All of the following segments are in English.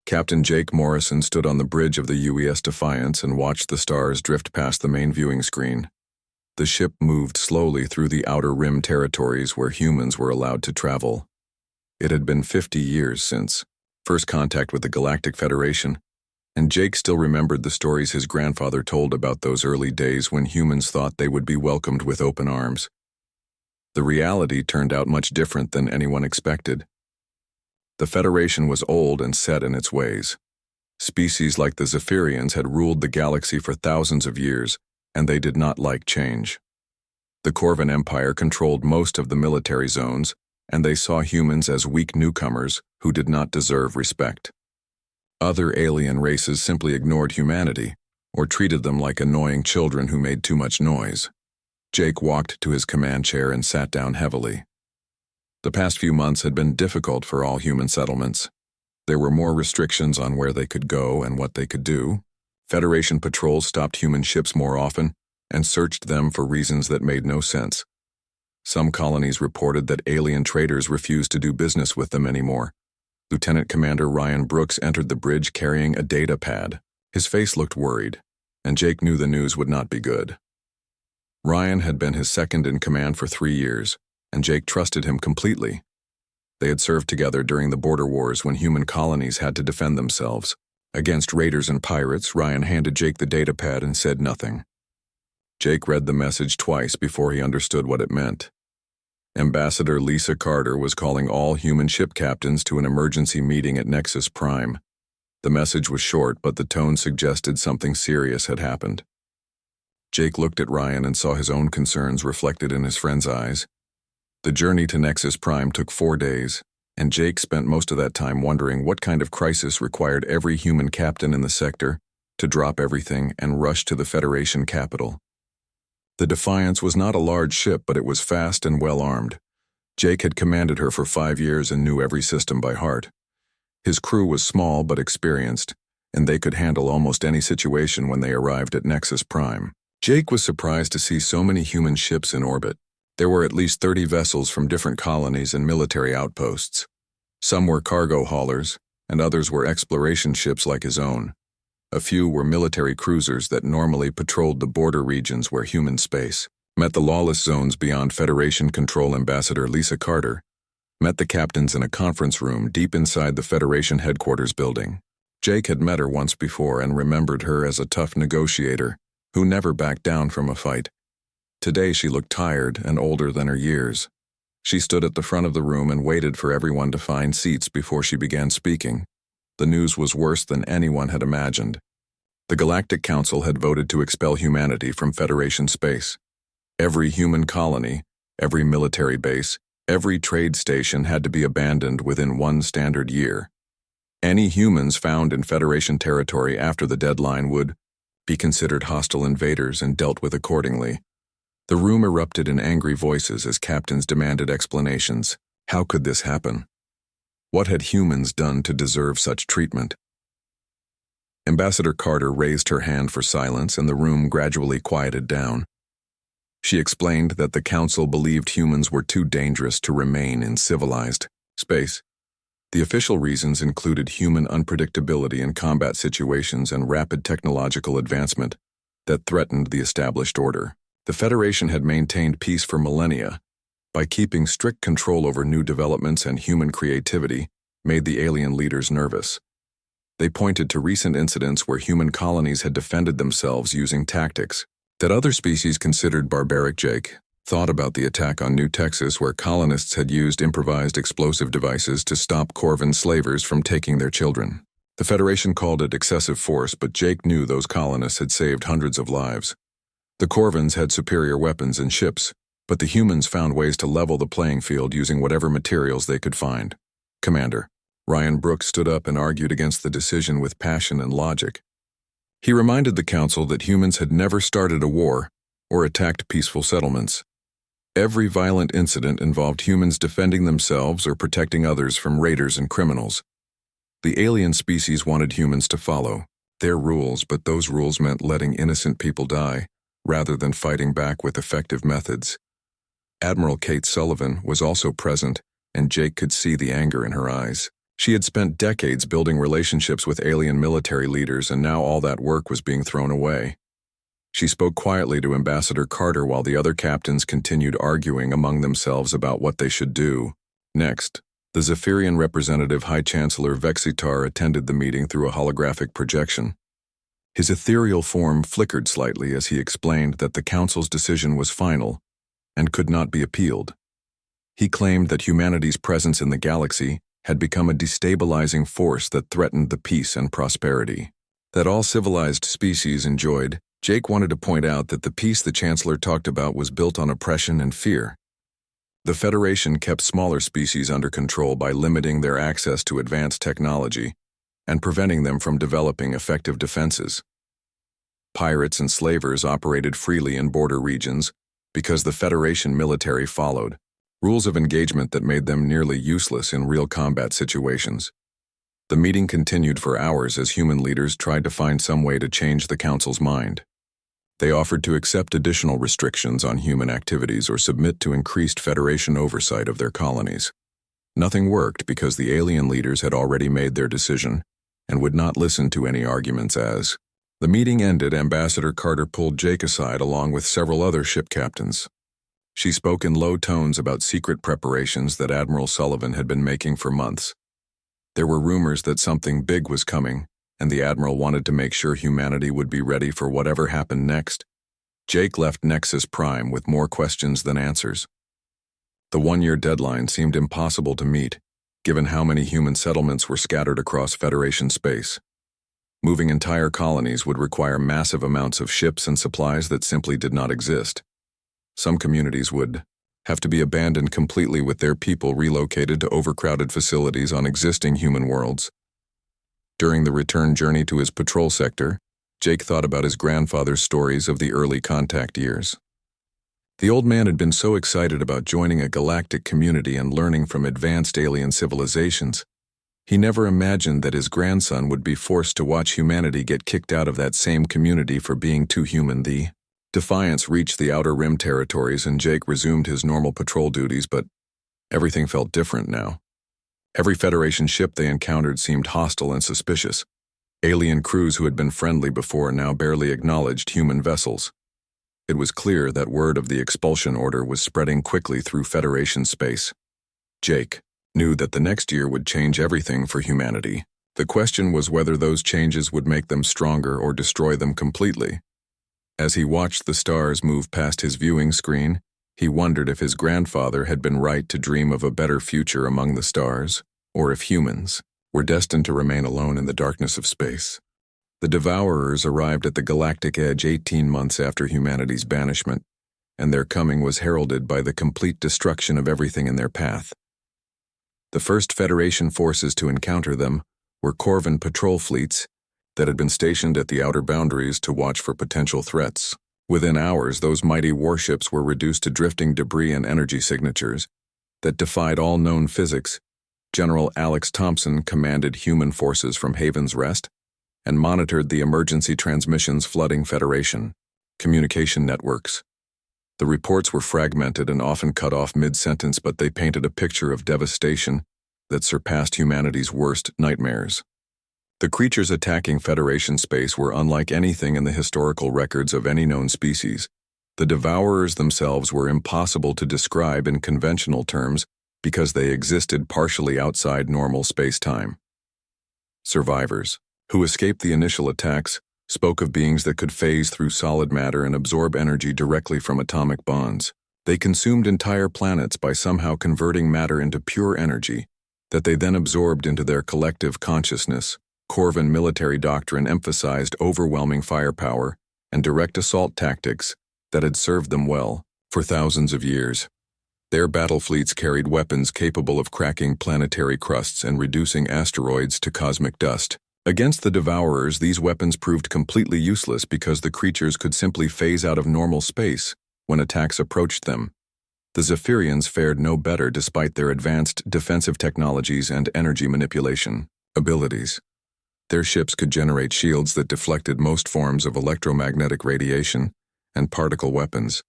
Captain Jake Morrison stood on the bridge of the UES Defiance and watched the stars drift past the main viewing screen. The ship moved slowly through the outer rim territories where humans were allowed to travel. It had been 50 years since first contact with the Galactic Federation, and Jake still remembered the stories his grandfather told about those early days when humans thought they would be welcomed with open arms. The reality turned out much different than anyone expected. The Federation was old and set in its ways. Species like the Zephyrians had ruled the galaxy for thousands of years, and they did not like change. The Corvan Empire controlled most of the military zones, and they saw humans as weak newcomers who did not deserve respect. Other alien races simply ignored humanity, or treated them like annoying children who made too much noise. Jake walked to his command chair and sat down heavily. The past few months had been difficult for all human settlements. There were more restrictions on where they could go and what they could do. Federation patrols stopped human ships more often and searched them for reasons that made no sense. Some colonies reported that alien traders refused to do business with them anymore. Lieutenant Commander Ryan Brooks entered the bridge carrying a data pad. His face looked worried, and Jake knew the news would not be good. Ryan had been his second in command for 3 years, and Jake trusted him completely. They had served together during the border wars when human colonies had to defend themselves. Against raiders and pirates, Ryan handed Jake the data pad and said nothing. Jake read the message twice before he understood what it meant. Ambassador Lisa Carter was calling all human ship captains to an emergency meeting at Nexus Prime. The message was short, but the tone suggested something serious had happened. Jake looked at Ryan and saw his own concerns reflected in his friend's eyes. The journey to Nexus Prime took 4 days, and Jake spent most of that time wondering what kind of crisis required every human captain in the sector to drop everything and rush to the Federation capital. The Defiance was not a large ship, but it was fast and well-armed. Jake had commanded her for 5 years and knew every system by heart. His crew was small but experienced, and they could handle almost any situation when they arrived at Nexus Prime. Jake was surprised to see so many human ships in orbit. There were at least 30 vessels from different colonies and military outposts. Some were cargo haulers, and others were exploration ships like his own. A few were military cruisers that normally patrolled the border regions where human space met the lawless zones beyond Federation control. Ambassador Lisa Carter met the captains in a conference room deep inside the Federation headquarters building. Jake had met her once before and remembered her as a tough negotiator who never backed down from a fight. Today she looked tired and older than her years. She stood at the front of the room and waited for everyone to find seats before she began speaking. The news was worse than anyone had imagined. The Galactic Council had voted to expel humanity from Federation space. Every human colony, every military base, every trade station had to be abandoned within 1 standard year. Any humans found in Federation territory after the deadline would be considered hostile invaders and dealt with accordingly. The room erupted in angry voices as captains demanded explanations. How could this happen? What had humans done to deserve such treatment? Ambassador Carter raised her hand for silence, and the room gradually quieted down. She explained that the Council believed humans were too dangerous to remain in civilized space. The official reasons included human unpredictability in combat situations and rapid technological advancement that threatened the established order. The Federation had maintained peace for millennia by keeping strict control over new developments, and human creativity made the alien leaders nervous. They pointed to recent incidents where human colonies had defended themselves using tactics that other species considered barbaric. Jake thought about the attack on New Texas, where colonists had used improvised explosive devices to stop Corvan slavers from taking their children. The Federation called it excessive force, but Jake knew those colonists had saved hundreds of lives. The Corvans had superior weapons and ships, but the humans found ways to level the playing field using whatever materials they could find. Commander Ryan Brooks stood up and argued against the decision with passion and logic. He reminded the Council that humans had never started a war or attacked peaceful settlements. Every violent incident involved humans defending themselves or protecting others from raiders and criminals. The alien species wanted humans to follow their rules, but those rules meant letting innocent people die, rather than fighting back with effective methods. Admiral Kate Sullivan was also present, and Jake could see the anger in her eyes. She had spent decades building relationships with alien military leaders, and now all that work was being thrown away. She spoke quietly to Ambassador Carter while the other captains continued arguing among themselves about what they should do. Next, the Zephyrian representative High Chancellor Vexitar attended the meeting through a holographic projection. His ethereal form flickered slightly as he explained that the Council's decision was final and could not be appealed. He claimed that humanity's presence in the galaxy had become a destabilizing force that threatened the peace and prosperity that all civilized species enjoyed. Jake wanted to point out that the peace the Chancellor talked about was built on oppression and fear. The Federation kept smaller species under control by limiting their access to advanced technology and preventing them from developing effective defenses. Pirates and slavers operated freely in border regions because the Federation military followed rules of engagement that made them nearly useless in real combat situations. The meeting continued for hours as human leaders tried to find some way to change the Council's mind. They offered to accept additional restrictions on human activities or submit to increased Federation oversight of their colonies. Nothing worked because the alien leaders had already made their decision and would not listen to any arguments. As the meeting ended, Ambassador Carter pulled Jake aside along with several other ship captains. She spoke in low tones about secret preparations that Admiral Sullivan had been making for months. There were rumors that something big was coming, and the Admiral wanted to make sure humanity would be ready for whatever happened next. Jake left Nexus Prime with more questions than answers. The one-year deadline seemed impossible to meet, given how many human settlements were scattered across Federation space. Moving entire colonies would require massive amounts of ships and supplies that simply did not exist. Some communities would have to be abandoned completely with their people relocated to overcrowded facilities on existing human worlds. During the return journey to his patrol sector, Jake thought about his grandfather's stories of the early contact years. The old man had been so excited about joining a galactic community and learning from advanced alien civilizations. He never imagined that his grandson would be forced to watch humanity get kicked out of that same community for being too human. The Defiance reached the Outer Rim territories and Jake resumed his normal patrol duties, but everything felt different now. Every Federation ship they encountered seemed hostile and suspicious. Alien crews who had been friendly before now barely acknowledged human vessels. It was clear that word of the expulsion order was spreading quickly through Federation space. Jake knew that the next year would change everything for humanity. The question was whether those changes would make them stronger or destroy them completely. As he watched the stars move past his viewing screen, he wondered if his grandfather had been right to dream of a better future among the stars, or if humans were destined to remain alone in the darkness of space. The Devourers arrived at the galactic edge 18 months after humanity's banishment, and their coming was heralded by the complete destruction of everything in their path. The first Federation forces to encounter them were Corvan patrol fleets that had been stationed at the outer boundaries to watch for potential threats. Within hours, those mighty warships were reduced to drifting debris and energy signatures that defied all known physics. General Alex Thompson commanded human forces from Haven's Rest and monitored the emergency transmissions flooding Federation communication networks. The reports were fragmented and often cut off mid-sentence, but they painted a picture of devastation that surpassed humanity's worst nightmares. The creatures attacking Federation space were unlike anything in the historical records of any known species. The Devourers themselves were impossible to describe in conventional terms because they existed partially outside normal space-time. Survivors, who escaped the initial attacks, spoke of beings that could phase through solid matter and absorb energy directly from atomic bonds. They consumed entire planets by somehow converting matter into pure energy that they then absorbed into their collective consciousness. Corvan military doctrine emphasized overwhelming firepower and direct assault tactics that had served them well for thousands of years. Their battle fleets carried weapons capable of cracking planetary crusts and reducing asteroids to cosmic dust. Against the Devourers, these weapons proved completely useless because the creatures could simply phase out of normal space when attacks approached them. The Zephyrians fared no better despite their advanced defensive technologies and energy manipulation abilities. Their ships could generate shields that deflected most forms of electromagnetic radiation and particle weapons,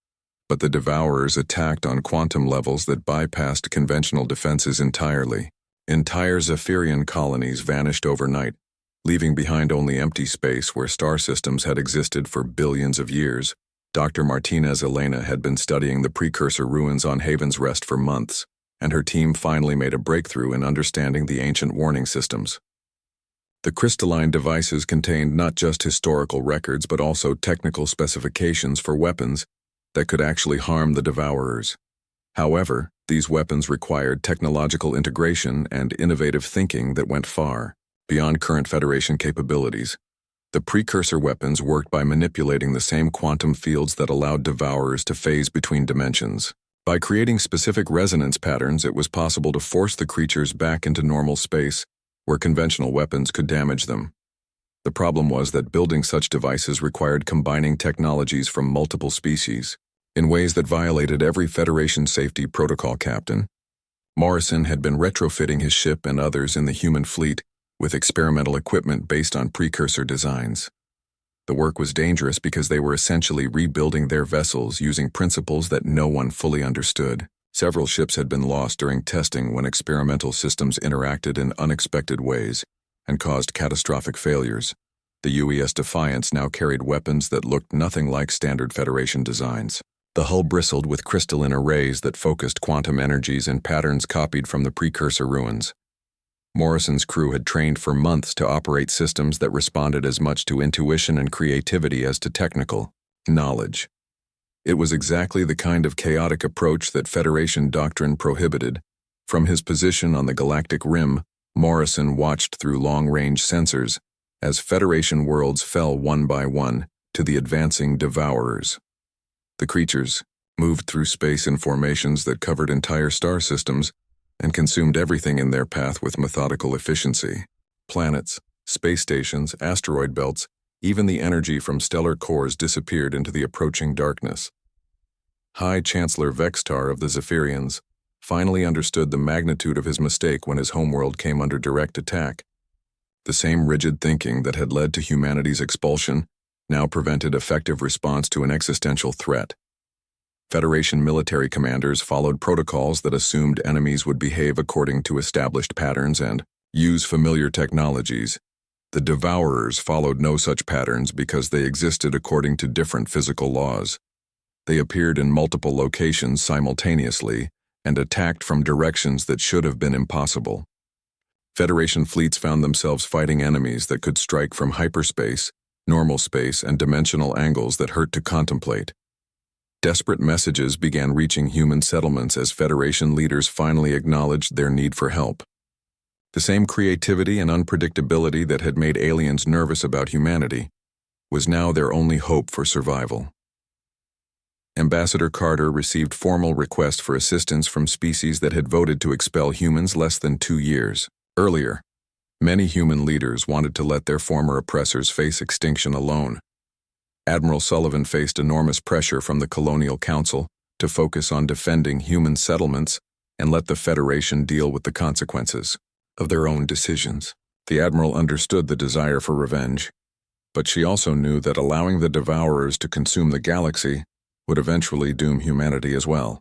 but the Devourers attacked on quantum levels that bypassed conventional defenses entirely. Entire Zephyrian colonies vanished overnight, leaving behind only empty space where star systems had existed for billions of years. Dr. Martinez Elena had been studying the precursor ruins on Haven's Rest for months, and her team finally made a breakthrough in understanding the ancient warning systems. The crystalline devices contained not just historical records but also technical specifications for weapons that could actually harm the Devourers. However, these weapons required technological integration and innovative thinking that went far beyond current Federation capabilities. The precursor weapons worked by manipulating the same quantum fields that allowed Devourers to phase between dimensions. By creating specific resonance patterns, it was possible to force the creatures back into normal space, where conventional weapons could damage them. The problem was that building such devices required combining technologies from multiple species, in ways that violated every Federation safety protocol. Captain Morrison had been retrofitting his ship and others in the human fleet with experimental equipment based on precursor designs. The work was dangerous because they were essentially rebuilding their vessels using principles that no one fully understood. Several ships had been lost during testing when experimental systems interacted in unexpected ways and caused catastrophic failures. The UES Defiance now carried weapons that looked nothing like standard Federation designs. The hull bristled with crystalline arrays that focused quantum energies in patterns copied from the precursor ruins. Morrison's crew had trained for months to operate systems that responded as much to intuition and creativity as to technical knowledge. It was exactly the kind of chaotic approach that Federation doctrine prohibited. From his position on the galactic rim, Morrison watched through long-range sensors as Federation worlds fell one by one to the advancing Devourers. The creatures moved through space in formations that covered entire star systems and consumed everything in their path with methodical efficiency. Planets, space stations, asteroid belts, even the energy from stellar cores disappeared into the approaching darkness. High Chancellor Vextar of the Zephyrians finally understood the magnitude of his mistake when his homeworld came under direct attack. The same rigid thinking that had led to humanity's expulsion now prevented effective response to an existential threat. Federation military commanders followed protocols that assumed enemies would behave according to established patterns and use familiar technologies. The Devourers followed no such patterns because they existed according to different physical laws. They appeared in multiple locations simultaneously and attacked from directions that should have been impossible. Federation fleets found themselves fighting enemies that could strike from hyperspace, normal space, and dimensional angles that hurt to contemplate. Desperate messages began reaching human settlements as Federation leaders finally acknowledged their need for help. The same creativity and unpredictability that had made aliens nervous about humanity was now their only hope for survival. Ambassador Carter received formal requests for assistance from species that had voted to expel humans less than 2 years earlier. Many human leaders wanted to let their former oppressors face extinction alone. Admiral Sullivan faced enormous pressure from the Colonial Council to focus on defending human settlements and let the Federation deal with the consequences of their own decisions. The Admiral understood the desire for revenge, but she also knew that allowing the Devourers to consume the galaxy would eventually doom humanity as well.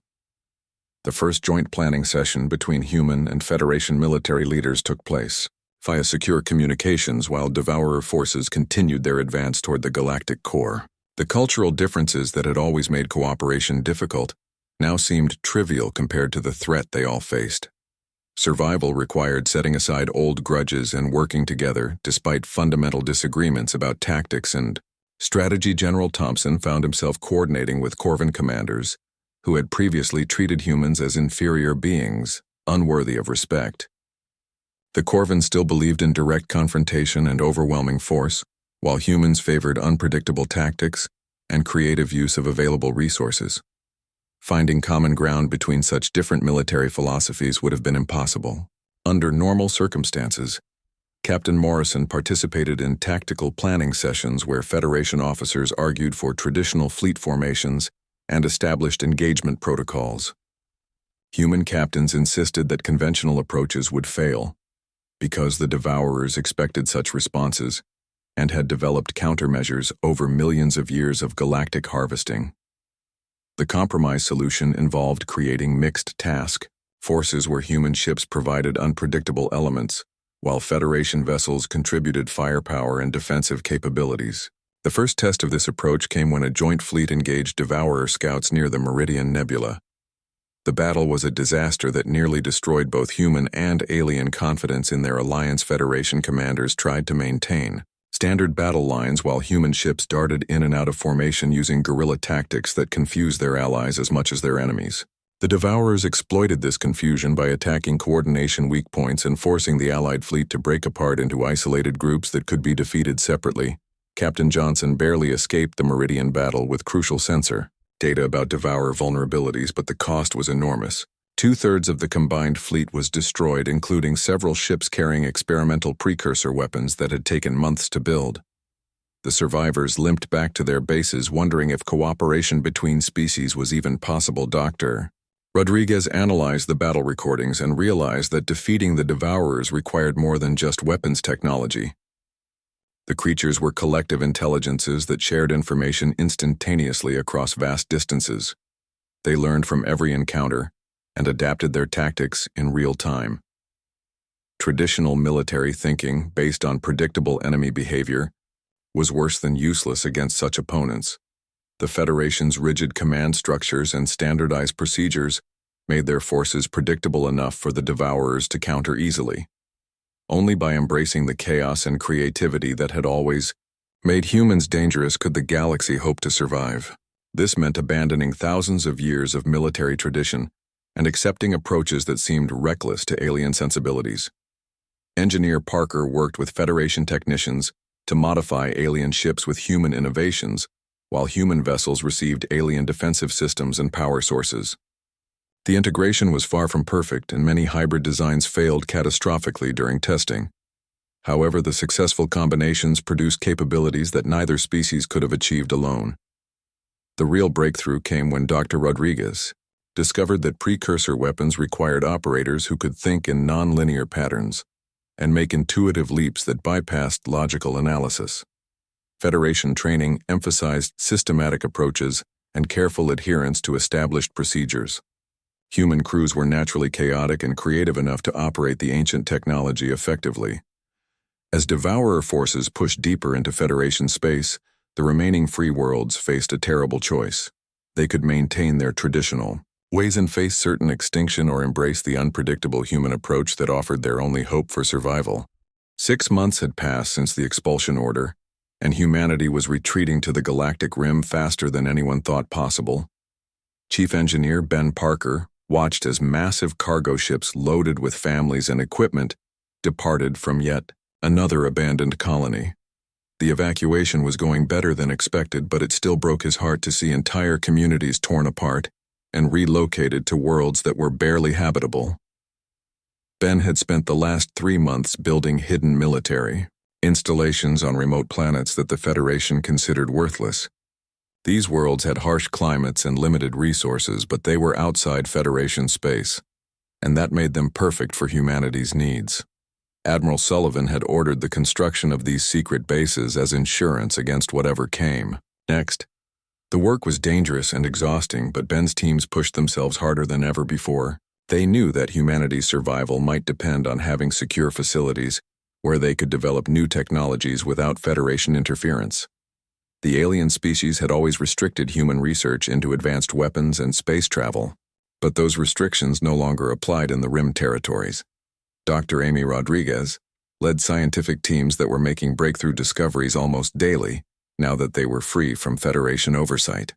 The first joint planning session between human and Federation military leaders took place via secure communications while Devourer forces continued their advance toward the galactic core. The cultural differences that had always made cooperation difficult now seemed trivial compared to the threat they all faced. Survival required setting aside old grudges and working together despite fundamental disagreements about tactics and strategy. General Thompson found himself coordinating with Corvan commanders who had previously treated humans as inferior beings, unworthy of respect. The Corvans still believed in direct confrontation and overwhelming force, while humans favored unpredictable tactics and creative use of available resources. Finding common ground between such different military philosophies would have been impossible. Under normal circumstances, Captain Morrison participated in tactical planning sessions where Federation officers argued for traditional fleet formations and established engagement protocols. Human captains insisted that conventional approaches would fail, because the Devourers expected such responses and had developed countermeasures over millions of years of galactic harvesting. The compromise solution involved creating mixed task forces where human ships provided unpredictable elements, while Federation vessels contributed firepower and defensive capabilities. The first test of this approach came when a joint fleet engaged Devourer scouts near the Meridian Nebula. The battle was a disaster that nearly destroyed both human and alien confidence in their alliance. Federation commanders tried to maintain standard battle lines while human ships darted in and out of formation using guerrilla tactics that confused their allies as much as their enemies. The Devourers exploited this confusion by attacking coordination weak points and forcing the Allied fleet to break apart into isolated groups that could be defeated separately. Captain Johnson barely escaped the Meridian battle with crucial sensor data about Devourer vulnerabilities, but the cost was enormous. 2/3 of the combined fleet was destroyed, including several ships carrying experimental precursor weapons that had taken months to build. The survivors limped back to their bases, wondering if cooperation between species was even possible. Dr. Rodriguez analyzed the battle recordings and realized that defeating the Devourers required more than just weapons technology. The creatures were collective intelligences that shared information instantaneously across vast distances. They learned from every encounter and adapted their tactics in real time. Traditional military thinking, based on predictable enemy behavior, was worse than useless against such opponents. The Federation's rigid command structures and standardized procedures made their forces predictable enough for the Devourers to counter easily. Only by embracing the chaos and creativity that had always made humans dangerous could the galaxy hope to survive. This meant abandoning thousands of years of military tradition and accepting approaches that seemed reckless to alien sensibilities. Engineer Parker worked with Federation technicians to modify alien ships with human innovations, while human vessels received alien defensive systems and power sources. The integration was far from perfect, and many hybrid designs failed catastrophically during testing. However, the successful combinations produced capabilities that neither species could have achieved alone. The real breakthrough came when Dr. Rodriguez discovered that precursor weapons required operators who could think in non-linear patterns and make intuitive leaps that bypassed logical analysis. Federation training emphasized systematic approaches and careful adherence to established procedures. Human crews were naturally chaotic and creative enough to operate the ancient technology effectively. As Devourer forces pushed deeper into Federation space, the remaining free worlds faced a terrible choice. They could maintain their traditional ways and face certain extinction, or embrace the unpredictable human approach that offered their only hope for survival. 6 months had passed since the expulsion order, and humanity was retreating to the galactic rim faster than anyone thought possible. Chief Engineer Ben Parker watched as massive cargo ships loaded with families and equipment departed from yet another abandoned colony. The evacuation was going better than expected, but it still broke his heart to see entire communities torn apart and relocated to worlds that were barely habitable. Ben had spent the last 3 months building hidden military installations on remote planets that the Federation considered worthless. These worlds had harsh climates and limited resources, but they were outside Federation space, and that made them perfect for humanity's needs. Admiral Sullivan had ordered the construction of these secret bases as insurance against whatever came next. The work was dangerous and exhausting, but Ben's teams pushed themselves harder than ever before. They knew that humanity's survival might depend on having secure facilities where they could develop new technologies without Federation interference. The alien species had always restricted human research into advanced weapons and space travel, but those restrictions no longer applied in the Rim territories. Dr. Amy Rodriguez led scientific teams that were making breakthrough discoveries almost daily, now that they were free from Federation oversight.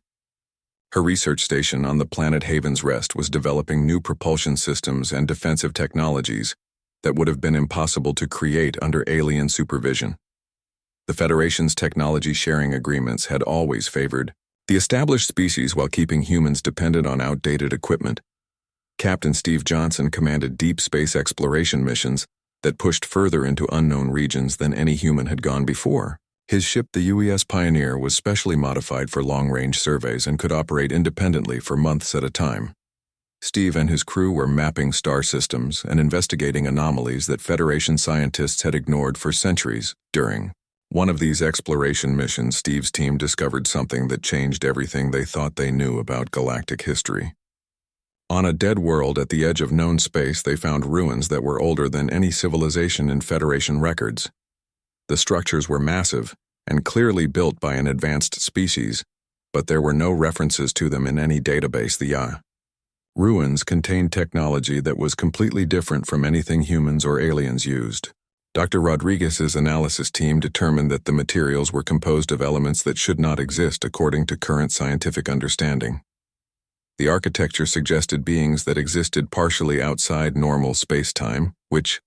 Her research station on the planet Haven's Rest was developing new propulsion systems and defensive technologies that would have been impossible to create under alien supervision. The Federation's technology sharing agreements had always favored the established species while keeping humans dependent on outdated equipment. Captain Steve Johnson commanded deep space exploration missions that pushed further into unknown regions than any human had gone before. His ship, the UES Pioneer, was specially modified for long-range surveys and could operate independently for months at a time. Steve and his crew were mapping star systems and investigating anomalies that Federation scientists had ignored for centuries. During one of these exploration missions, Steve's team discovered something that changed everything they thought they knew about galactic history. On a dead world at the edge of known space, they found ruins that were older than any civilization in Federation records. The structures were massive and clearly built by an advanced species, but there were no references to them in any database. The ruins contained technology that was completely different from anything humans or aliens used. Dr. Rodriguez's analysis team determined that the materials were composed of elements that should not exist according to current scientific understanding. The architecture suggested beings that existed partially outside normal space-time, which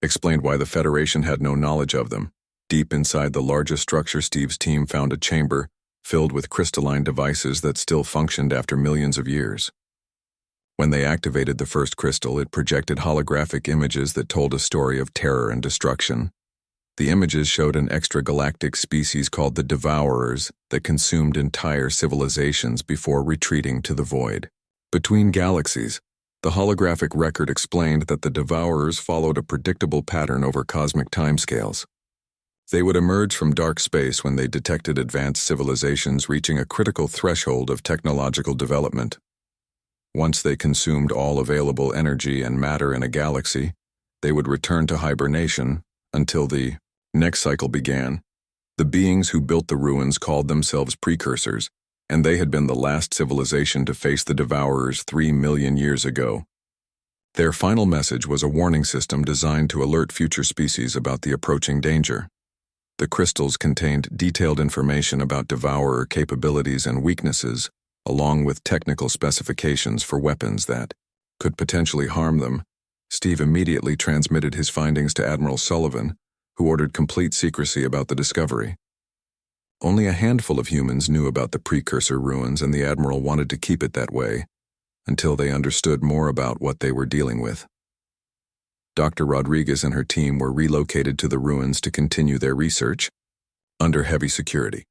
explained why the Federation had no knowledge of them. Deep inside the largest structure, Steve's team found a chamber filled with crystalline devices that still functioned after millions of years. When they activated the first crystal, it projected holographic images that told a story of terror and destruction. The images showed an extragalactic species called the Devourers that consumed entire civilizations before retreating to the void. Between galaxies, the holographic record explained that the Devourers followed a predictable pattern over cosmic timescales. They would emerge from dark space when they detected advanced civilizations reaching a critical threshold of technological development. Once they consumed all available energy and matter in a galaxy, they would return to hibernation until the next cycle began. The beings who built the ruins called themselves precursors, and they had been the last civilization to face the Devourers 3 million years ago. Their final message was a warning system designed to alert future species about the approaching danger. The crystals contained detailed information about Devourer capabilities and weaknesses, along with technical specifications for weapons that could potentially harm them. Steve immediately transmitted his findings to Admiral Sullivan, who ordered complete secrecy about the discovery. Only a handful of humans knew about the precursor ruins, and the Admiral wanted to keep it that way until they understood more about what they were dealing with. Dr. Rodriguez and her team were relocated to the ruins to continue their research under heavy security.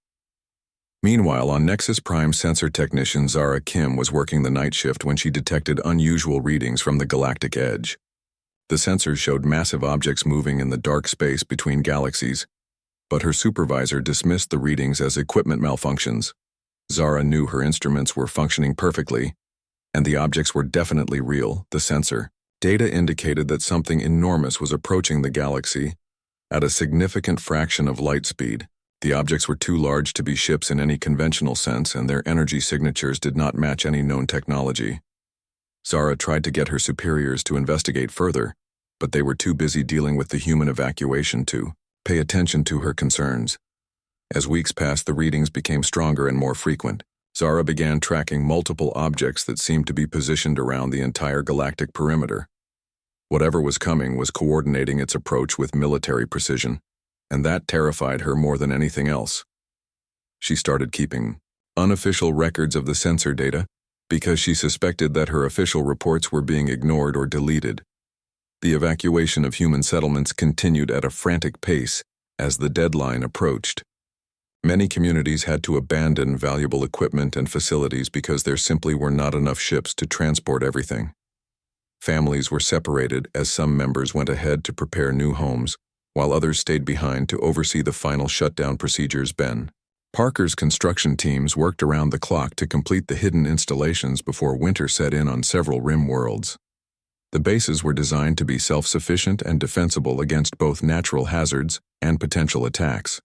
Meanwhile, on Nexus Prime sensor technician Zara Kim was working the night shift when she detected unusual readings from the galactic edge. The sensors showed massive objects moving in the dark space between galaxies, but her supervisor dismissed the readings as equipment malfunctions. Zara knew her instruments were functioning perfectly, and the objects were definitely real. The sensor data indicated that something enormous was approaching the galaxy at a significant fraction of light speed. The objects were too large to be ships in any conventional sense, and their energy signatures did not match any known technology. Zara tried to get her superiors to investigate further, but they were too busy dealing with the human evacuation to pay attention to her concerns. As weeks passed, the readings became stronger and more frequent. Zara began tracking multiple objects that seemed to be positioned around the entire galactic perimeter. Whatever was coming was coordinating its approach with military precision, and that terrified her more than anything else. She started keeping unofficial records of the sensor data because she suspected that her official reports were being ignored or deleted. The evacuation of human settlements continued at a frantic pace as the deadline approached. Many communities had to abandon valuable equipment and facilities because there simply were not enough ships to transport everything. Families were separated as some members went ahead to prepare new homes, while others stayed behind to oversee the final shutdown procedures. Ben Parker's construction teams worked around the clock to complete the hidden installations before winter set in on several rim worlds. The bases were designed to be self-sufficient and defensible against both natural hazards and potential attacks.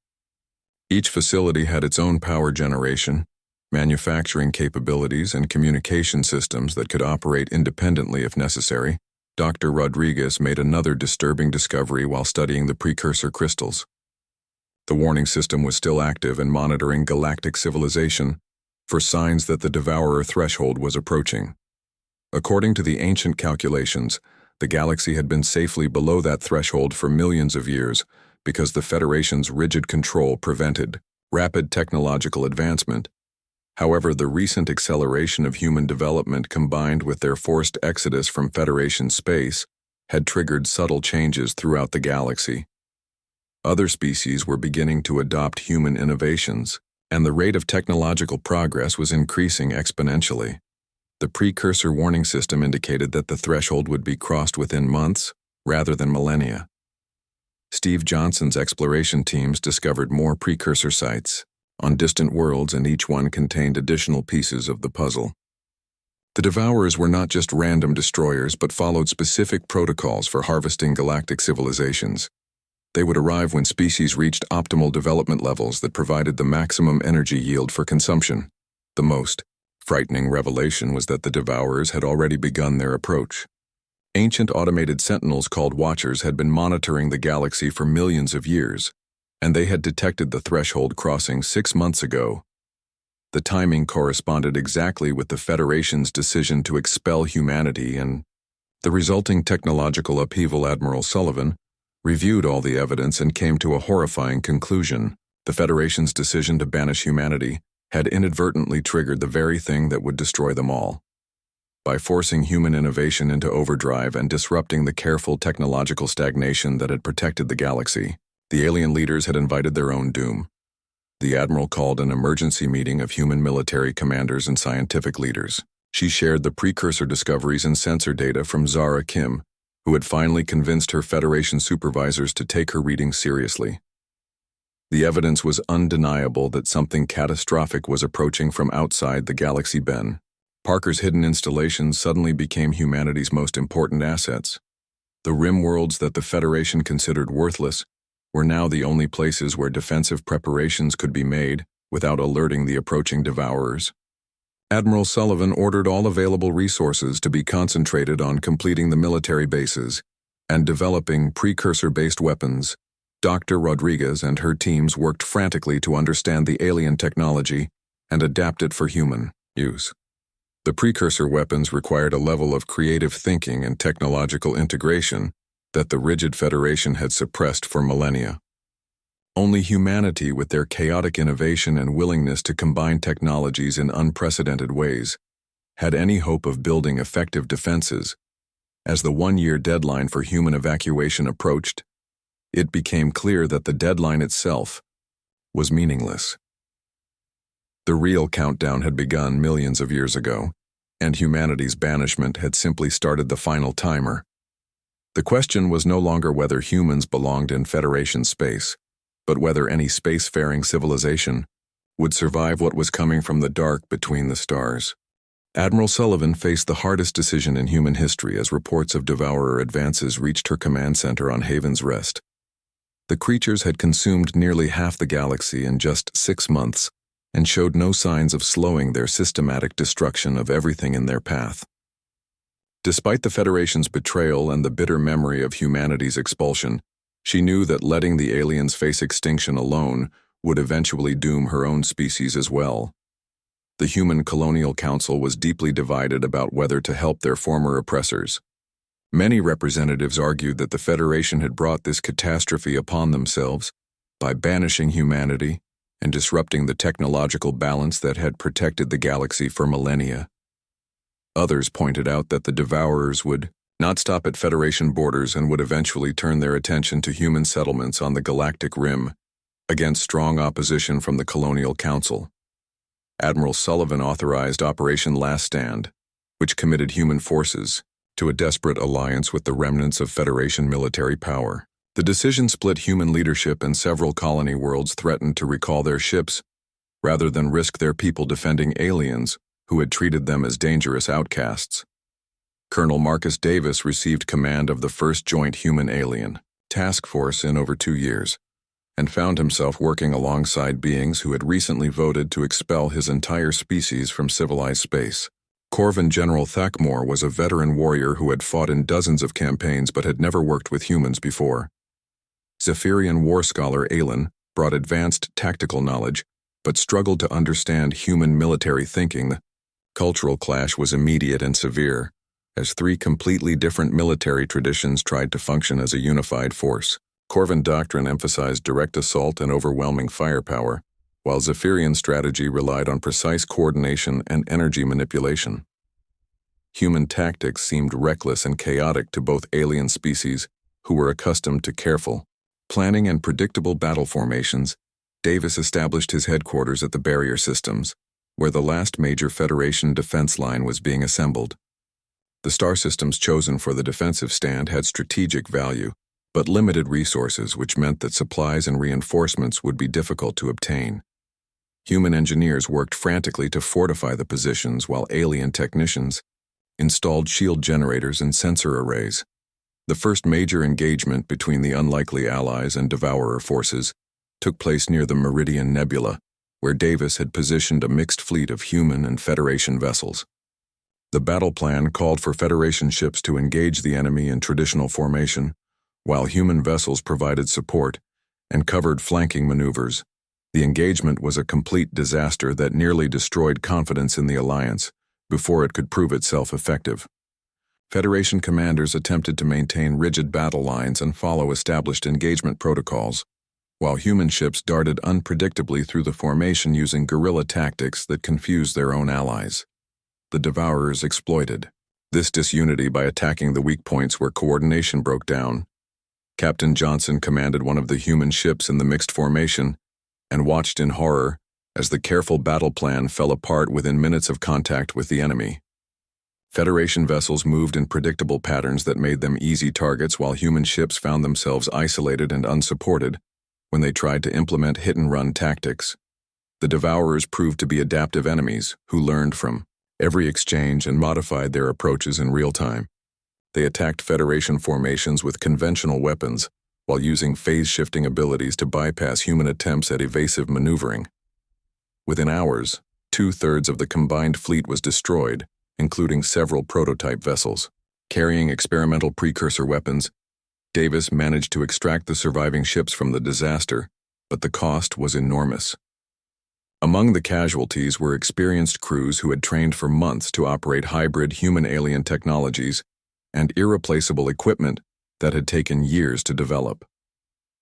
Each facility had its own power generation, manufacturing capabilities, and communication systems that could operate independently if necessary. Dr. Rodriguez made another disturbing discovery while studying the precursor crystals. The warning system was still active and monitoring galactic civilization for signs that the Devourer threshold was approaching. According to the ancient calculations, the galaxy had been safely below that threshold for millions of years because the Federation's rigid control prevented rapid technological advancement. However, the recent acceleration of human development combined with their forced exodus from Federation space had triggered subtle changes throughout the galaxy. Other species were beginning to adopt human innovations, and the rate of technological progress was increasing exponentially. The precursor warning system indicated that the threshold would be crossed within months rather than millennia. Steve Johnson's exploration teams discovered more precursor sites on distant worlds, and each one contained additional pieces of the puzzle. The Devourers were not just random destroyers but followed specific protocols for harvesting galactic civilizations. They would arrive when species reached optimal development levels that provided the maximum energy yield for consumption. The most frightening revelation was that the Devourers had already begun their approach. Ancient automated sentinels called Watchers had been monitoring the galaxy for millions of years, and they had detected the threshold crossing 6 months ago. The timing corresponded exactly with the Federation's decision to expel humanity, and the resulting technological upheaval. Admiral Sullivan reviewed all the evidence and came to a horrifying conclusion. The Federation's decision to banish humanity had inadvertently triggered the very thing that would destroy them all. By forcing human innovation into overdrive and disrupting the careful technological stagnation that had protected the galaxy, the alien leaders had invited their own doom. The Admiral called an emergency meeting of human military commanders and scientific leaders. She shared the precursor discoveries and sensor data from Zara Kim, who had finally convinced her Federation supervisors to take her readings seriously. The evidence was undeniable that something catastrophic was approaching from outside the galaxy. Ben Parker's hidden installations suddenly became humanity's most important assets. The rim worlds that the Federation considered worthless were now the only places where defensive preparations could be made without alerting the approaching Devourers. Admiral Sullivan ordered all available resources to be concentrated on completing the military bases and developing precursor-based weapons. Dr. Rodriguez and her teams worked frantically to understand the alien technology and adapt it for human use. The precursor weapons required a level of creative thinking and technological integration that the rigid Federation had suppressed for millennia. Only humanity, with their chaotic innovation and willingness to combine technologies in unprecedented ways, had any hope of building effective defenses. As the 1-year deadline for human evacuation approached, it became clear that the deadline itself was meaningless. The real countdown had begun millions of years ago, and humanity's banishment had simply started the final timer. The question was no longer whether humans belonged in Federation space, but whether any spacefaring civilization would survive what was coming from the dark between the stars. Admiral Sullivan faced the hardest decision in human history as reports of Devourer advances reached her command center on Haven's Rest. The creatures had consumed nearly half the galaxy in just 6 months and showed no signs of slowing their systematic destruction of everything in their path. Despite the Federation's betrayal and the bitter memory of humanity's expulsion, she knew that letting the aliens face extinction alone would eventually doom her own species as well. The Human Colonial Council was deeply divided about whether to help their former oppressors. Many representatives argued that the Federation had brought this catastrophe upon themselves by banishing humanity and disrupting the technological balance that had protected the galaxy for millennia. Others pointed out that the Devourers would not stop at Federation borders and would eventually turn their attention to human settlements on the galactic rim, against strong opposition from the Colonial Council. Admiral Sullivan authorized Operation Last Stand, which committed human forces to a desperate alliance with the remnants of Federation military power. The decision split human leadership, and several colony worlds threatened to recall their ships rather than risk their people defending aliens who had treated them as dangerous outcasts. Colonel Marcus Davis received command of the first joint human-alien task force in over 2 years, and found himself working alongside beings who had recently voted to expel his entire species from civilized space. Corvin General Thakmore was a veteran warrior who had fought in dozens of campaigns but had never worked with humans before. Zephyrian war scholar Aelin brought advanced tactical knowledge, but struggled to understand human military thinking. The cultural clash was immediate and severe, as 3 completely different military traditions tried to function as a unified force. Corvin doctrine emphasized direct assault and overwhelming firepower, while Zephyrian strategy relied on precise coordination and energy manipulation. Human tactics seemed reckless and chaotic to both alien species who were accustomed to careful planning and predictable battle formations. Davis established his headquarters at the barrier systems, where the last major Federation defense line was being assembled. The star systems chosen for the defensive stand had strategic value, but limited resources, which meant that supplies and reinforcements would be difficult to obtain. Human engineers worked frantically to fortify the positions, while alien technicians installed shield generators and sensor arrays. The first major engagement between the unlikely allies and Devourer forces took place near the Meridian Nebula, where Davis had positioned a mixed fleet of human and Federation vessels. The battle plan called for Federation ships to engage the enemy in traditional formation, while human vessels provided support and covered flanking maneuvers. The engagement was a complete disaster that nearly destroyed confidence in the alliance before it could prove itself effective. Federation commanders attempted to maintain rigid battle lines and follow established engagement protocols, while human ships darted unpredictably through the formation using guerrilla tactics that confused their own allies. The Devourers exploited this disunity by attacking the weak points where coordination broke down. Captain Johnson commanded one of the human ships in the mixed formation and watched in horror as the careful battle plan fell apart within minutes of contact with the enemy. Federation vessels moved in predictable patterns that made them easy targets, while human ships found themselves isolated and unsupported when they tried to implement hit-and-run tactics. The Devourers proved to be adaptive enemies who learned from every exchange and modified their approaches in real time. They attacked Federation formations with conventional weapons while using phase-shifting abilities to bypass human attempts at evasive maneuvering. Within hours, 2/3 of the combined fleet was destroyed, including several prototype vessels. Carrying experimental precursor weapons, Davis managed to extract the surviving ships from the disaster, but the cost was enormous. Among the casualties were experienced crews who had trained for months to operate hybrid human-alien technologies and irreplaceable equipment that had taken years to develop.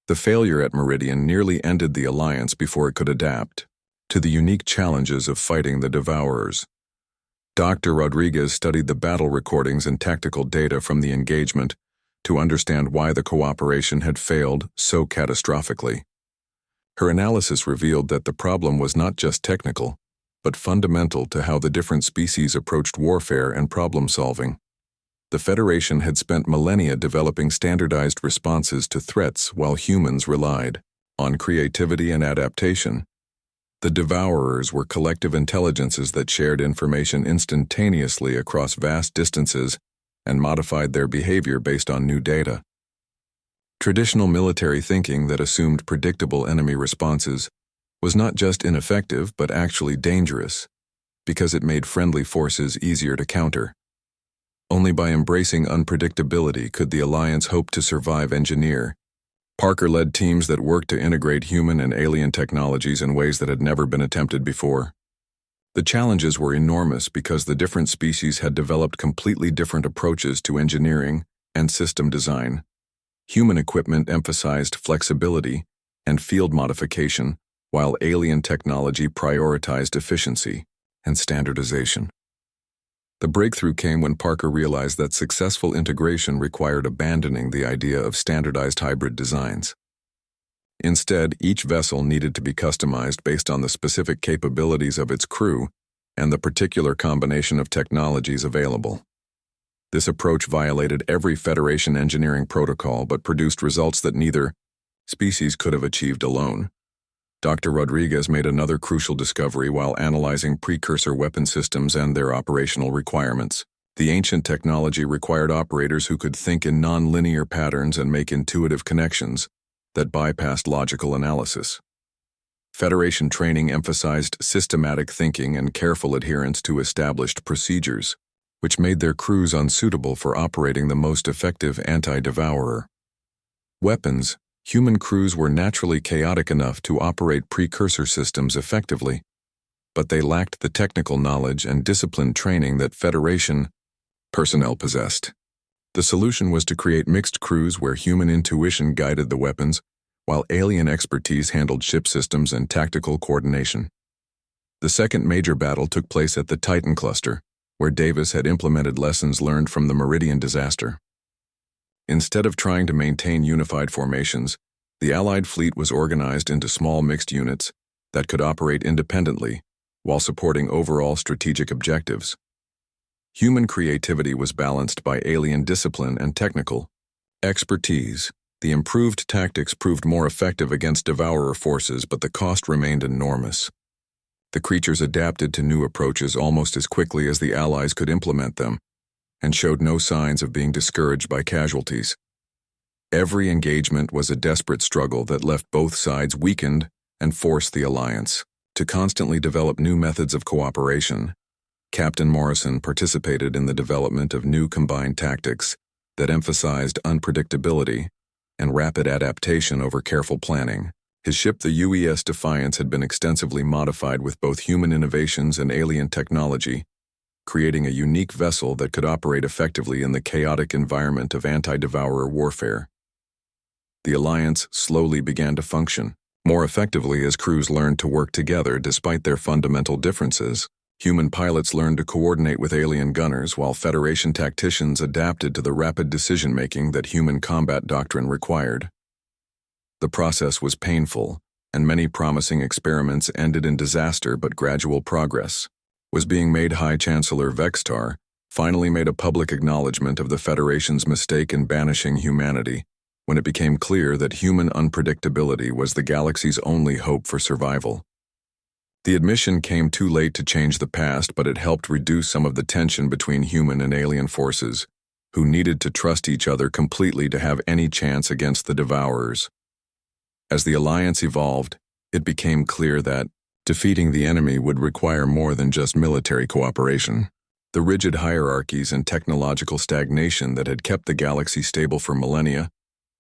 The failure at Meridian nearly ended the alliance before it could adapt to the unique challenges of fighting the Devourers. Dr. Rodriguez studied the battle recordings and tactical data from the engagement to understand why the cooperation had failed so catastrophically. Her analysis revealed that the problem was not just technical, but fundamental to how the different species approached warfare and problem-solving. The Federation had spent millennia developing standardized responses to threats while humans relied on creativity and adaptation. The Devourers were collective intelligences that shared information instantaneously across vast distances and modified their behavior based on new data. Traditional military thinking that assumed predictable enemy responses was not just ineffective but actually dangerous, because it made friendly forces easier to counter. Only by embracing unpredictability could the Alliance hope to survive engineer. Parker led teams that worked to integrate human and alien technologies in ways that had never been attempted before. The challenges were enormous because the different species had developed completely different approaches to engineering and system design. Human equipment emphasized flexibility and field modification, while alien technology prioritized efficiency and standardization. The breakthrough came when Parker realized that successful integration required abandoning the idea of standardized hybrid designs. Instead, each vessel needed to be customized based on the specific capabilities of its crew and the particular combination of technologies available. This approach violated every Federation engineering protocol but produced results that neither species could have achieved alone. Dr. Rodriguez made another crucial discovery while analyzing precursor weapon systems and their operational requirements. The ancient technology required operators who could think in non-linear patterns and make intuitive connections that bypassed logical analysis. Federation training emphasized systematic thinking and careful adherence to established procedures, which made their crews unsuitable for operating the most effective anti-devourer weapons. Human crews were naturally chaotic enough to operate precursor systems effectively, but they lacked the technical knowledge and disciplined training that Federation personnel possessed. The solution was to create mixed crews where human intuition guided the weapons, while alien expertise handled ship systems and tactical coordination. The second major battle took place at the Titan cluster, where Davis had implemented lessons learned from the Meridian disaster. Instead of trying to maintain unified formations, the Allied fleet was organized into small mixed units that could operate independently while supporting overall strategic objectives. Human creativity was balanced by alien discipline and technical expertise. The improved tactics proved more effective against devourer forces, but the cost remained enormous. The creatures adapted to new approaches almost as quickly as the Allies could implement them, and showed no signs of being discouraged by casualties. Every engagement was a desperate struggle that left both sides weakened and forced the alliance to constantly develop new methods of cooperation. Captain Morrison participated in the development of new combined tactics that emphasized unpredictability and rapid adaptation over careful planning. His ship, the UES Defiance, had been extensively modified with both human innovations and alien technology, creating a unique vessel that could operate effectively in the chaotic environment of anti-devourer warfare. The alliance slowly began to function more effectively as crews learned to work together despite their fundamental differences. Human pilots learned to coordinate with alien gunners, while Federation tacticians adapted to the rapid decision-making that human combat doctrine required. The process was painful, and many promising experiments ended in disaster, but gradual progress was being made. High Chancellor Vextar finally made a public acknowledgement of the Federation's mistake in banishing humanity, when it became clear that human unpredictability was the galaxy's only hope for survival. The admission came too late to change the past, but it helped reduce some of the tension between human and alien forces, who needed to trust each other completely to have any chance against the Devourers. As the alliance evolved, it became clear that defeating the enemy would require more than just military cooperation. The rigid hierarchies and technological stagnation that had kept the galaxy stable for millennia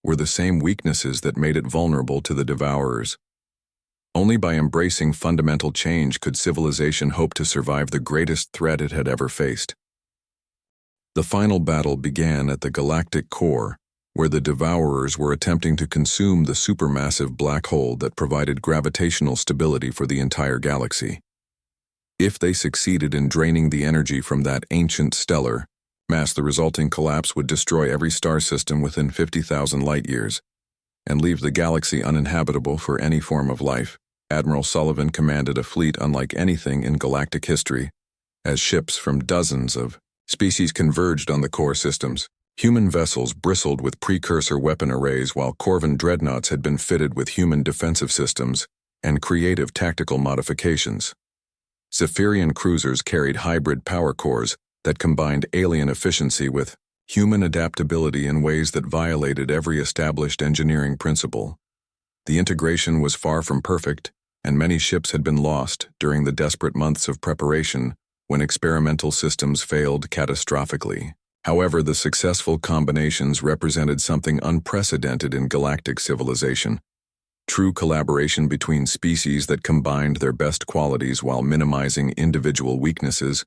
were the same weaknesses that made it vulnerable to the Devourers. Only by embracing fundamental change could civilization hope to survive the greatest threat it had ever faced. The final battle began at the galactic core, where the Devourers were attempting to consume the supermassive black hole that provided gravitational stability for the entire galaxy. If they succeeded in draining the energy from that ancient stellar mass, the resulting collapse would destroy every star system within 50,000 light-years and leave the galaxy uninhabitable for any form of life. Admiral Sullivan commanded a fleet unlike anything in galactic history, as ships from dozens of species converged on the core systems. Human vessels bristled with precursor weapon arrays, while Corvan dreadnoughts had been fitted with human defensive systems and creative tactical modifications. Zephyrian cruisers carried hybrid power cores that combined alien efficiency with human adaptability in ways that violated every established engineering principle. The integration was far from perfect, and many ships had been lost during the desperate months of preparation when experimental systems failed catastrophically. However, the successful combinations represented something unprecedented in galactic civilization: true collaboration between species that combined their best qualities while minimizing individual weaknesses.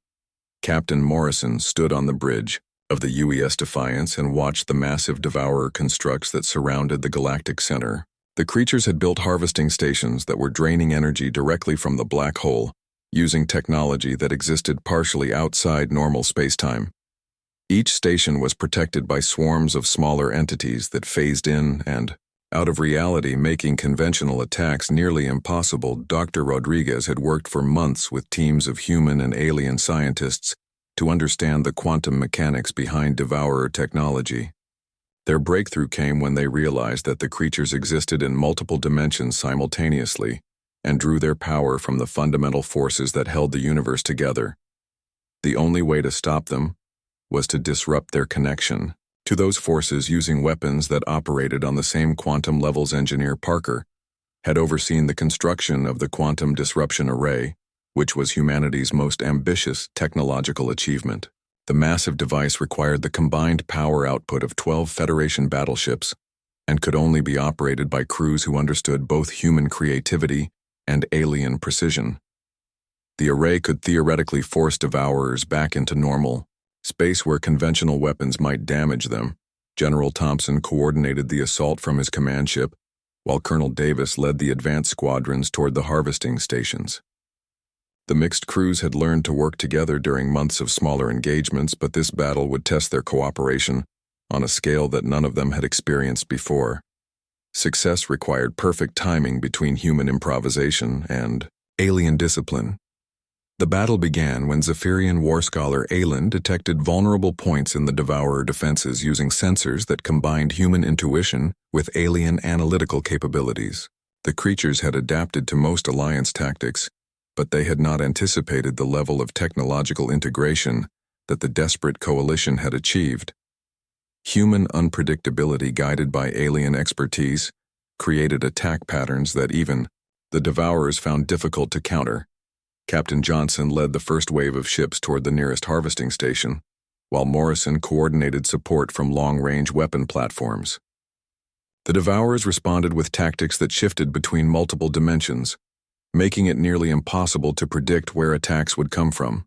Captain Morrison stood on the bridge of the UES Defiance and watched the massive devourer constructs that surrounded the galactic center. The creatures had built harvesting stations that were draining energy directly from the black hole, using technology that existed partially outside normal spacetime. Each station was protected by swarms of smaller entities that phased in and out of reality, making conventional attacks nearly impossible. Dr. Rodriguez had worked for months with teams of human and alien scientists to understand the quantum mechanics behind devourer technology. Their breakthrough came when they realized that the creatures existed in multiple dimensions simultaneously and drew their power from the fundamental forces that held the universe together. The only way to stop them was to disrupt their connection to those forces using weapons that operated on the same quantum levels. Engineer Parker had overseen the construction of the Quantum Disruption Array, which was humanity's most ambitious technological achievement. The massive device required the combined power output of 12 Federation battleships and could only be operated by crews who understood both human creativity and alien precision. The array could theoretically force devourers back into normal space where conventional weapons might damage them. General Thompson coordinated the assault from his command ship, while Colonel Davis led the advanced squadrons toward the harvesting stations. The mixed crews had learned to work together during months of smaller engagements, but this battle would test their cooperation on a scale that none of them had experienced before. Success required perfect timing between human improvisation and alien discipline. The battle began when Zephyrian war scholar Aelin detected vulnerable points in the Devourer defenses using sensors that combined human intuition with alien analytical capabilities. The creatures had adapted to most alliance tactics, but they had not anticipated the level of technological integration that the desperate coalition had achieved. Human unpredictability guided by alien expertise created attack patterns that even the Devourers found difficult to counter. Captain Johnson led the first wave of ships toward the nearest harvesting station, while Morrison coordinated support from long-range weapon platforms. The Devourers responded with tactics that shifted between multiple dimensions, making it nearly impossible to predict where attacks would come from.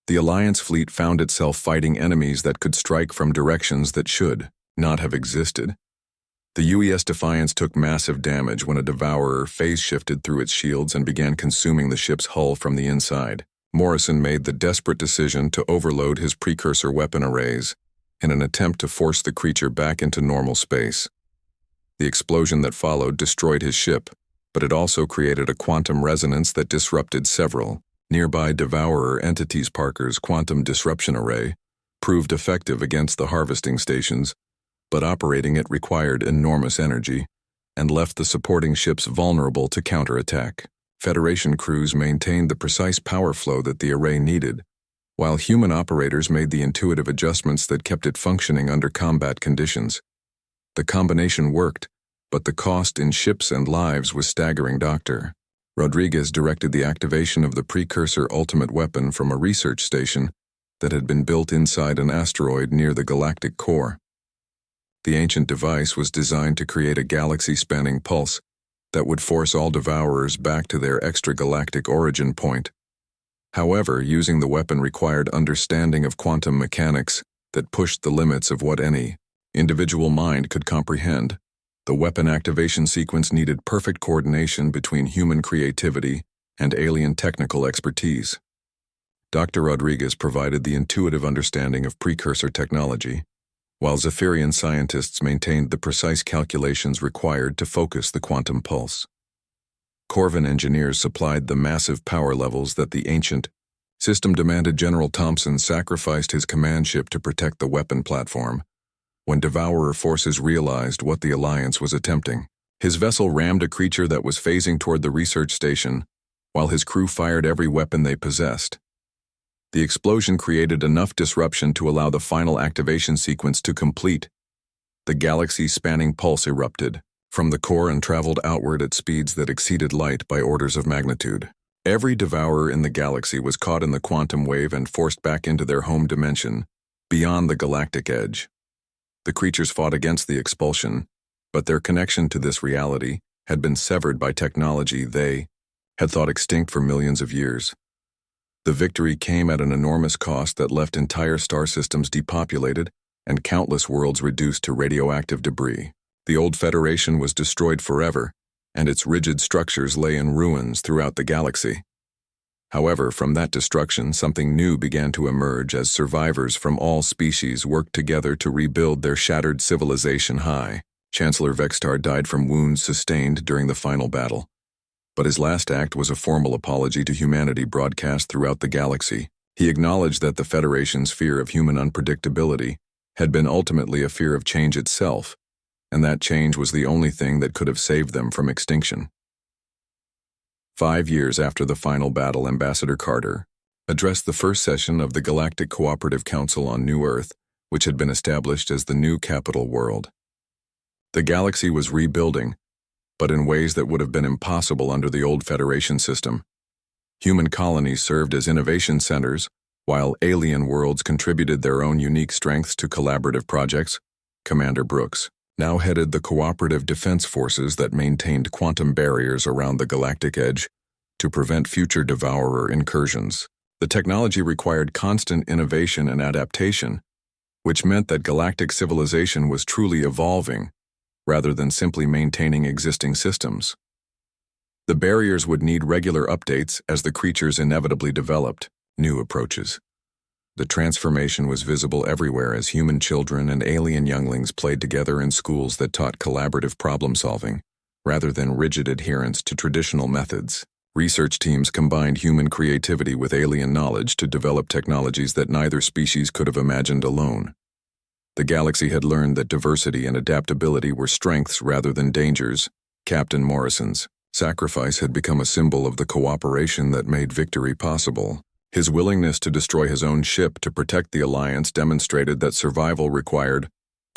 The Alliance fleet found itself fighting enemies that could strike from directions that should not have existed. The UES Defiance took massive damage when a Devourer phase-shifted through its shields and began consuming the ship's hull from the inside. Morrison made the desperate decision to overload his precursor weapon arrays in an attempt to force the creature back into normal space. The explosion that followed destroyed his ship, but it also created a quantum resonance that disrupted several nearby Devourer entities. Parker's quantum disruption array proved effective against the harvesting stations, but operating it required enormous energy and left the supporting ships vulnerable to counterattack. Federation crews maintained the precise power flow that the array needed, while human operators made the intuitive adjustments that kept it functioning under combat conditions. The combination worked, but the cost in ships and lives was staggering. Dr. Rodriguez directed the activation of the precursor ultimate weapon from a research station that had been built inside an asteroid near the galactic core. The ancient device was designed to create a galaxy-spanning pulse that would force all Devourers back to their extragalactic origin point. However, using the weapon required understanding of quantum mechanics that pushed the limits of what any individual mind could comprehend. The weapon activation sequence needed perfect coordination between human creativity and alien technical expertise. Dr. Rodriguez provided the intuitive understanding of precursor technology, while Zephyrian scientists maintained the precise calculations required to focus the quantum pulse. Corvin engineers supplied the massive power levels that the ancient system demanded. General Thompson sacrificed his command ship to protect the weapon platform. When Devourer forces realized what the Alliance was attempting, his vessel rammed a creature that was phasing toward the research station, while his crew fired every weapon they possessed. The explosion created enough disruption to allow the final activation sequence to complete. The galaxy-spanning pulse erupted from the core and traveled outward at speeds that exceeded light by orders of magnitude. Every Devourer in the galaxy was caught in the quantum wave and forced back into their home dimension, beyond the galactic edge. The creatures fought against the expulsion, but their connection to this reality had been severed by technology they had thought extinct for millions of years. The victory came at an enormous cost that left entire star systems depopulated and countless worlds reduced to radioactive debris. The old Federation was destroyed forever, and its rigid structures lay in ruins throughout the galaxy. However, from that destruction, something new began to emerge as survivors from all species worked together to rebuild their shattered civilization. Chancellor Vextar died from wounds sustained during the final battle, but his last act was a formal apology to humanity broadcast throughout the galaxy. He acknowledged that the Federation's fear of human unpredictability had been ultimately a fear of change itself, and that change was the only thing that could have saved them from extinction. 5 years after the final battle, Ambassador Carter addressed the first session of the Galactic Cooperative Council on New Earth, which had been established as the new capital world. The galaxy was rebuilding, but in ways that would have been impossible under the old Federation system. Human colonies served as innovation centers, while alien worlds contributed their own unique strengths to collaborative projects. Commander Brooks now headed the cooperative defense forces that maintained quantum barriers around the galactic edge to prevent future Devourer incursions. The technology required constant innovation and adaptation, which meant that galactic civilization was truly evolving rather than simply maintaining existing systems. The barriers would need regular updates as the creatures inevitably developed new approaches. The transformation was visible everywhere as human children and alien younglings played together in schools that taught collaborative problem-solving, rather than rigid adherence to traditional methods. Research teams combined human creativity with alien knowledge to develop technologies that neither species could have imagined alone. The galaxy had learned that diversity and adaptability were strengths rather than dangers. Captain Morrison's sacrifice had become a symbol of the cooperation that made victory possible. His willingness to destroy his own ship to protect the Alliance demonstrated that survival required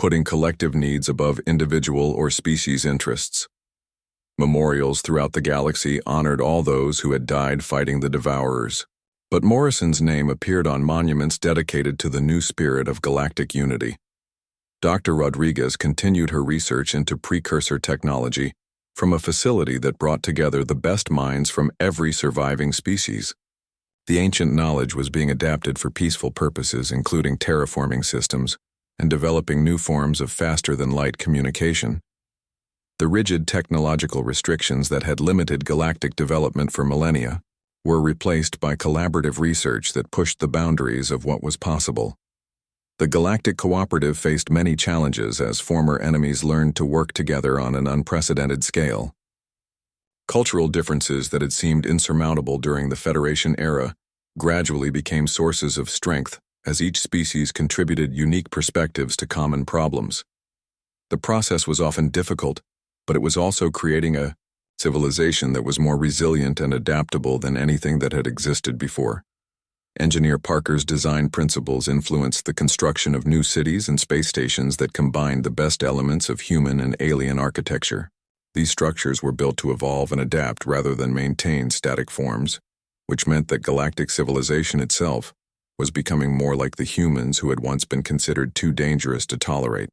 putting collective needs above individual or species interests. Memorials throughout the galaxy honored all those who had died fighting the Devourers, but Morrison's name appeared on monuments dedicated to the new spirit of galactic unity. Dr. Rodriguez continued her research into precursor technology from a facility that brought together the best minds from every surviving species. The ancient knowledge was being adapted for peaceful purposes, including terraforming systems and developing new forms of faster-than-light communication. The rigid technological restrictions that had limited galactic development for millennia were replaced by collaborative research that pushed the boundaries of what was possible. The Galactic Cooperative faced many challenges as former enemies learned to work together on an unprecedented scale. Cultural differences that had seemed insurmountable during the Federation era gradually became sources of strength as each species contributed unique perspectives to common problems. The process was often difficult, but it was also creating a civilization that was more resilient and adaptable than anything that had existed before. Engineer Parker's design principles influenced the construction of new cities and space stations that combined the best elements of human and alien architecture. These structures were built to evolve and adapt rather than maintain static forms, which meant that galactic civilization itself was becoming more like the humans who had once been considered too dangerous to tolerate.